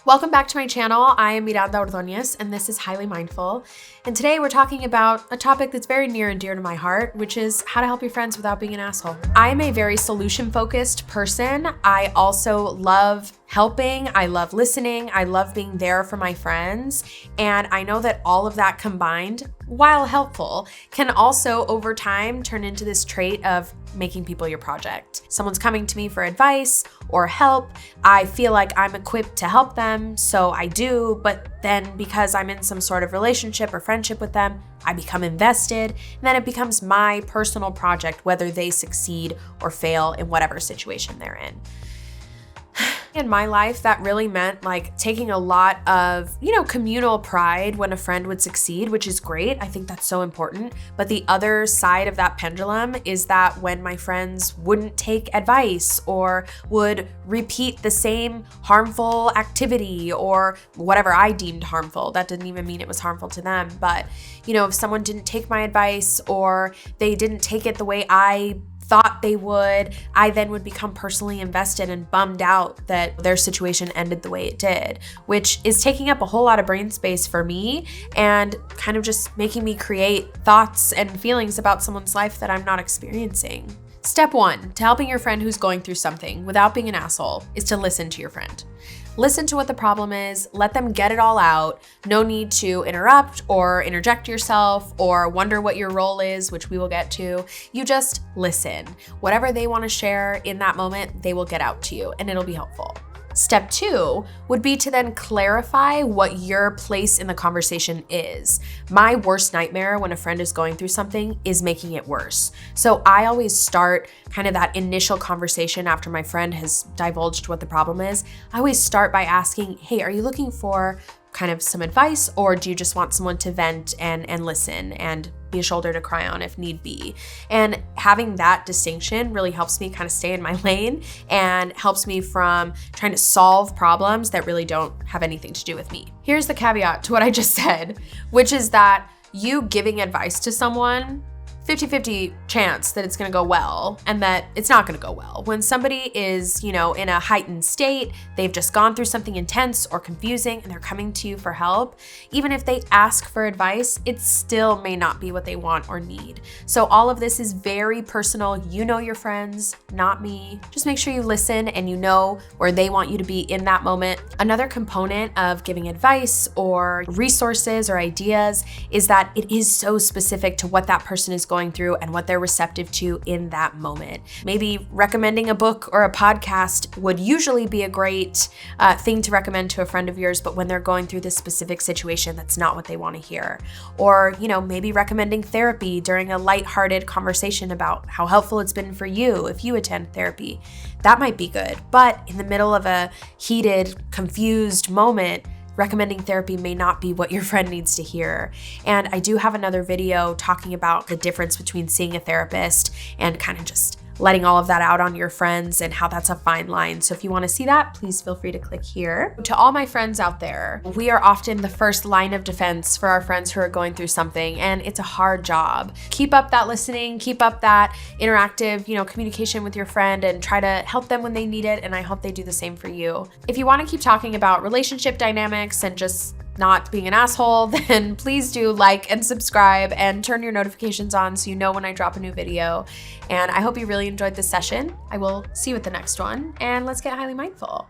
Welcome back to my channel. I am Miranda Ordóñez, and this is Highly Mindful. And today we're talking about a topic that's very near and dear to my heart, which is how to help your friends without being an asshole. I am a very solution-focused person. I also love helping. I love listening. I love being there for my friends. And I know that all of that combined, while helpful, can also over time turn into this trait of making people your project. Someone's coming to me for advice or help. I feel like I'm equipped to help them, so I do, but then because I'm in some sort of relationship or friendship with them, I become invested, and then it becomes my personal project, whether they succeed or fail in whatever situation they're in. In my life, that really meant like taking a lot of, communal pride when a friend would succeed, which is great. I think that's so important. But the other side of that pendulum is that when my friends wouldn't take advice or would repeat the same harmful activity or whatever I deemed harmful, that didn't even mean it was harmful to them. But, if someone didn't take my advice or they didn't take it the way I thought they would, I then would become personally invested and bummed out that their situation ended the way it did, which is taking up a whole lot of brain space for me and kind of just making me create thoughts and feelings about someone's life that I'm not experiencing. Step 1 to helping your friend who's going through something without being an asshole is to listen to your friend. Listen to what the problem is, let them get it all out. No need to interrupt or interject yourself or wonder what your role is, which we will get to. You just listen. Whatever they want to share in that moment, they will get out to you and it'll be helpful. Step 2 would be to then clarify what your place in the conversation is. My worst nightmare when a friend is going through something is making it worse. So I always start kind of that initial conversation after my friend has divulged what the problem is. I always start by asking, hey, are you looking for kind of some advice, or do you just want someone to vent and listen and be a shoulder to cry on if need be? And having that distinction really helps me kind of stay in my lane and helps me from trying to solve problems that really don't have anything to do with me. Here's the caveat to what I just said, which is that you giving advice to someone, 50-50 chance that it's gonna go well and that it's not gonna go well. When somebody is, in a heightened state, they've just gone through something intense or confusing and they're coming to you for help, even if they ask for advice, it still may not be what they want or need. So all of this is very personal. You know your friends, not me. Just make sure you listen and you know where they want you to be in that moment. Another component of giving advice or resources or ideas is that it is so specific to what that person is going through and what they're receptive to in that moment. Maybe recommending a book or a podcast would usually be a great thing to recommend to a friend of yours, but when they're going through this specific situation, that's not what they want to hear. Or, maybe recommending therapy during a lighthearted conversation about how helpful it's been for you if you attend therapy. That might be good, but in the middle of a heated, confused moment, recommending therapy may not be what your friend needs to hear. And I do have another video talking about the difference between seeing a therapist and kind of just letting all of that out on your friends and how that's a fine line. So if you want to see that, please feel free to click here. To all my friends out there, we are often the first line of defense for our friends who are going through something, and it's a hard job. Keep up that listening, keep up that interactive, communication with your friend and try to help them when they need it. And I hope they do the same for you. If you want to keep talking about relationship dynamics and just not being an asshole, then please do like and subscribe and turn your notifications on so you know when I drop a new video. And I hope you really enjoyed this session. I will see you at the next one, and let's get highly mindful.